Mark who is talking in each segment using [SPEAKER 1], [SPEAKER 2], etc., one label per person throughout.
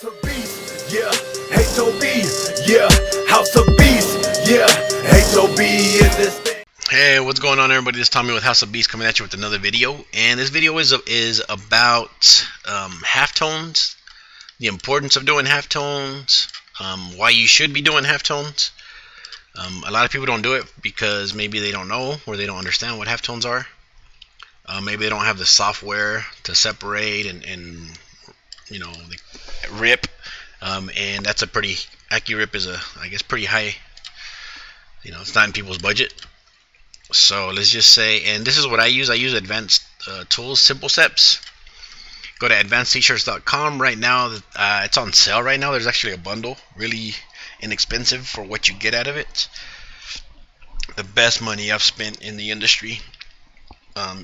[SPEAKER 1] House of Beast, yeah, H-O-B, yeah, House of Beast, yeah, H-O-B in this thing.
[SPEAKER 2] Hey, what's going on, everybody? This is Tommy with House of Beast coming at you with another video, and this video is about halftones, the importance of doing halftones, why you should be doing halftones. A lot of people don't do it because maybe they don't know or they don't understand what halftones are. Maybe they don't have the software to separate and you know, rip, and that's a pretty AccuRip is I guess pretty high. You know, it's not in people's budget. So let's just say, and this is what I use advanced tools, simple steps. Go to advancedtshirts.com right now. It's on sale right now. There's actually a bundle, really inexpensive for what you get out of it. The best money I've spent in the industry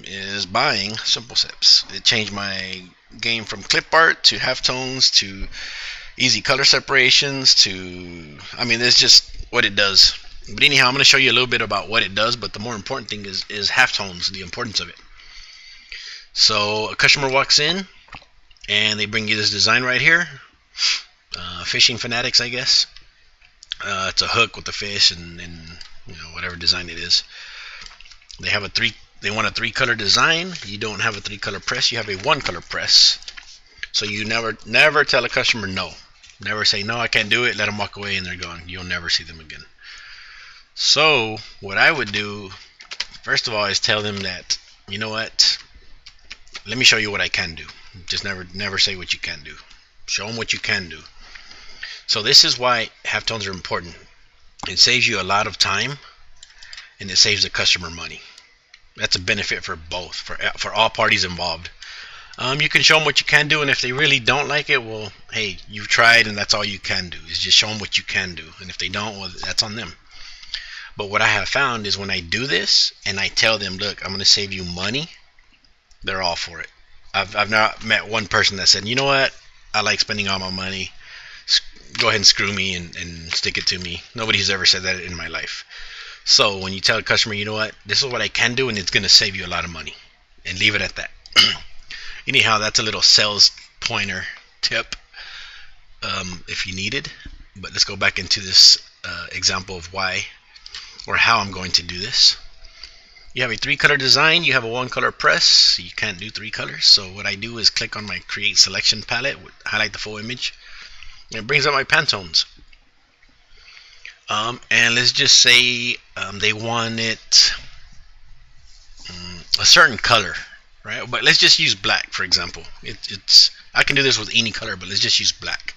[SPEAKER 2] is buying simple steps. It changed my game from clip art to halftones to easy color separations to, I mean, it's just what it does. But anyhow, I'm going to show you a little bit about what it does, but the more important thing is halftones, the importance of it. So a customer walks in and they bring you this design right here. Fishing fanatics, I guess. It's a hook with the fish and you know, whatever design it is. They want a 3-color design. You don't have a 3-color press, you have a 1-color press. So you never tell a customer no. Never say no, I can't do it, let them walk away and they're gone. You'll never see them again. So what I would do first of all is tell them that, you know what, let me show you what I can do. Just never say what you can do. Show them what you can do. So this is why halftones are important. It saves you a lot of time and it saves the customer money. That's a benefit for both, for all parties involved. You can show them what you can do, and if they really don't like it, well, hey, you've tried and that's all you can do, is just show them what you can do. And if they don't, well, that's on them. But what I have found is when I do this and I tell them, look, I'm going to save you money, they're all for it. I've not met one person that said, you know what, I like spending all my money, go ahead and screw me and stick it to me. Nobody's ever said that in my life. So when you tell a customer, you know what, this is what I can do and it's going to save you a lot of money, and leave it at that. Anyhow, that's a little sales pointer tip if you need it. But let's go back into this example of why or how I'm going to do this. You have a 3-color design, you have a 1-color press, you can't do 3 colors. So what I do is click on my create selection palette, highlight the full image, and it brings up my Pantones. And let's just say they want it a certain color, right? But let's just use black, for example. I can do this with any color, but let's just use black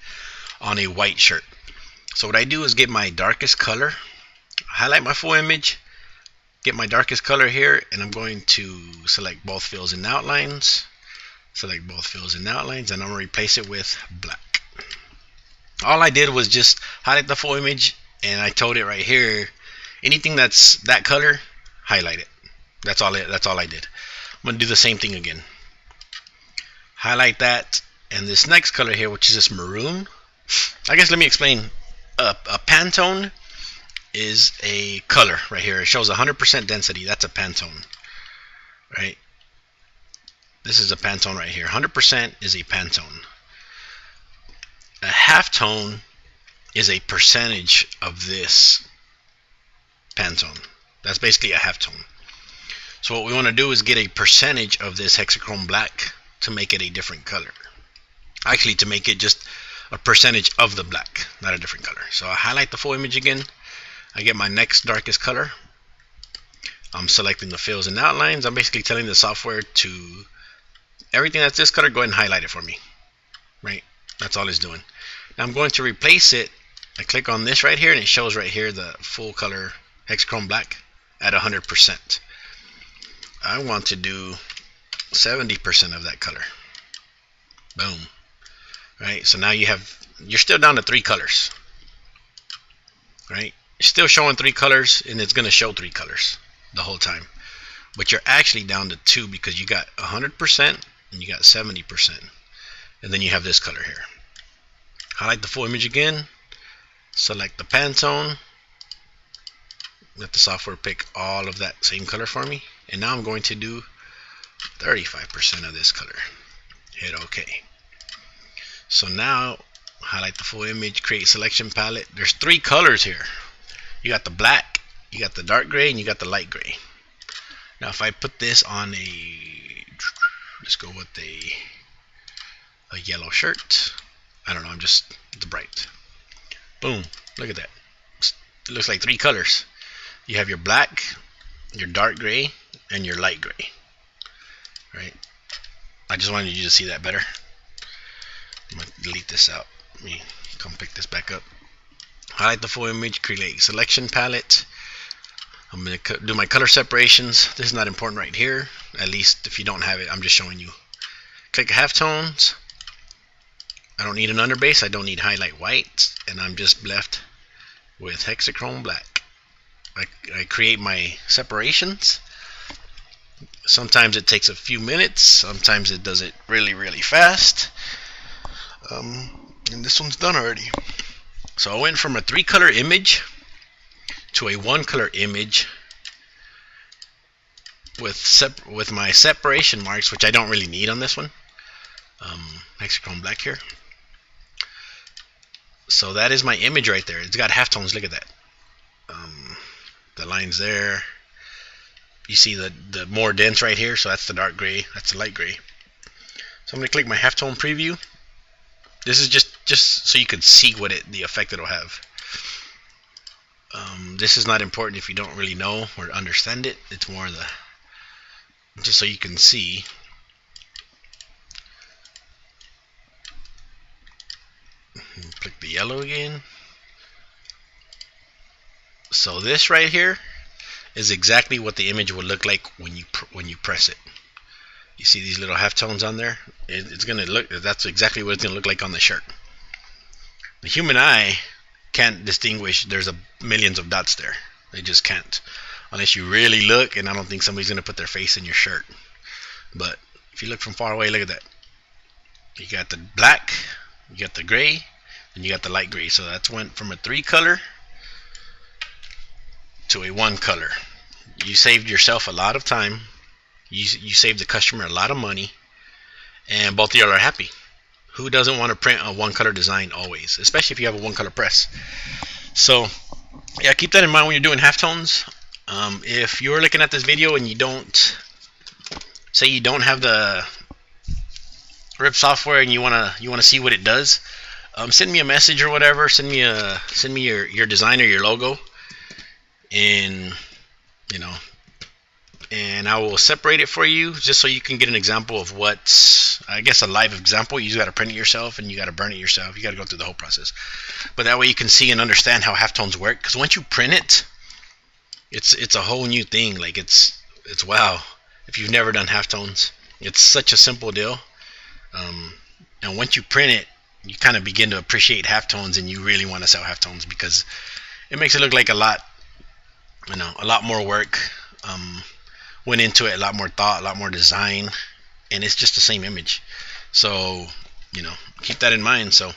[SPEAKER 2] on a white shirt. So what I do is get my darkest color, highlight my full image, get my darkest color here, and I'm going to select both fills and outlines. Select both fills and outlines, and I'm going to replace it with black. All I did was just highlight the full image, and I told it right here, anything that's that color, highlight it. That's all I did. I'm going to do the same thing again. Highlight that, and this next color here, which is this maroon. I guess let me explain. A Pantone is a color right here. It shows 100% density. That's a Pantone, right? This is a Pantone right here. 100% is a Pantone. A halftone is a percentage of this Pantone. That's basically a halftone. So what we want to do is get a percentage of this hexachrome black to make it a different color. Actually, to make it just a percentage of the black, not a different color. So I highlight the full image again. I get my next darkest color. I'm selecting the fills and outlines. I'm basically telling the software to, everything that's this color, go ahead and highlight it for me. Right? That's all it's doing. Now I'm going to replace it. I click on this right here and it shows right here the full color hexachrome black at 100%. I want to do 70% of that color. Boom. Right? So now you're still down to 3 colors. Right? You're still showing 3 colors, and it's going to show 3 colors the whole time. But you're actually down to 2 because you got 100% and you got 70%. And then you have this color here. Highlight the full image again. Select the Pantone. Let the software pick all of that same color for me. And now I'm going to do 35% of this color. Hit OK. So now highlight the full image, create selection palette. There's 3 colors here. You got the black, you got the dark gray, and you got the light gray. Now if I put this on let's go with a yellow shirt. I don't know, I'm just the bright. Boom, look at that. It looks like 3 colors. You have your black, your dark gray, and your light gray. Right? I just wanted you to see that better. I'm going to delete this out. Let me come pick this back up. Highlight the full image, create selection palette. I'm going to do my color separations. This is not important right here. At least if you don't have it, I'm just showing you. Click halftones. I don't need an underbase. I don't need highlight white. And I'm just left with hexachrome black. I create my separations. Sometimes it takes a few minutes. Sometimes it does it really, really fast. And this one's done already. So I went from a 3-color image to a 1-color image with my separation marks, which I don't really need on this one. Hexachrome black here. So that is my image right there. It's got halftones. Look at that. The lines there. You see the more dense right here. So that's the dark gray. That's the light gray. So I'm going to click my halftone preview. This is just so you can see what the effect it'll have. This is not important if you don't really know or understand it. It's more just so you can see. Click the yellow again. So this right here is exactly what the image would look like when you press it. You see these little halftones on there? It's gonna look. That's exactly what it's gonna look like on the shirt. The human eye can't distinguish. There's millions of dots there. They just can't, unless you really look. And I don't think somebody's gonna put their face in your shirt. But if you look from far away, look at that. You got the black, you got the gray, and you got the light gray. So that's went from a 3-color to a 1-color. You saved yourself a lot of time. You saved the customer a lot of money, and both of y'all are happy. Who doesn't want to print a 1-color design always, especially if you have a 1-color press? So yeah, keep that in mind when you're doing halftones. If you're looking at this video and you don't have the RIP software and you wanna see what it does, send me a message or whatever. Send me your design or your logo, and and I will separate it for you, just so you can get an example of what's, I guess, a live example. You just got to print it yourself and you got to burn it yourself. You got to go through the whole process, but that way you can see and understand how halftones work. Because once you print it, it's a whole new thing. Like it's wow. If you've never done halftones, it's such a simple deal. And once you print it, you kind of begin to appreciate halftones, and you really want to sell halftones because it makes it look like a lot more work went into it, a lot more thought, a lot more design, and it's just the same image. So keep that in mind. So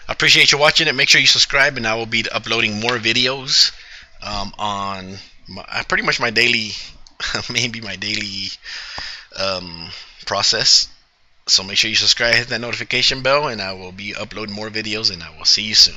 [SPEAKER 2] I appreciate you watching it. Make sure you subscribe, and I will be uploading more videos on pretty much my daily maybe my daily process. So make sure you subscribe, hit that notification bell, and I will be uploading more videos, and I will see you soon.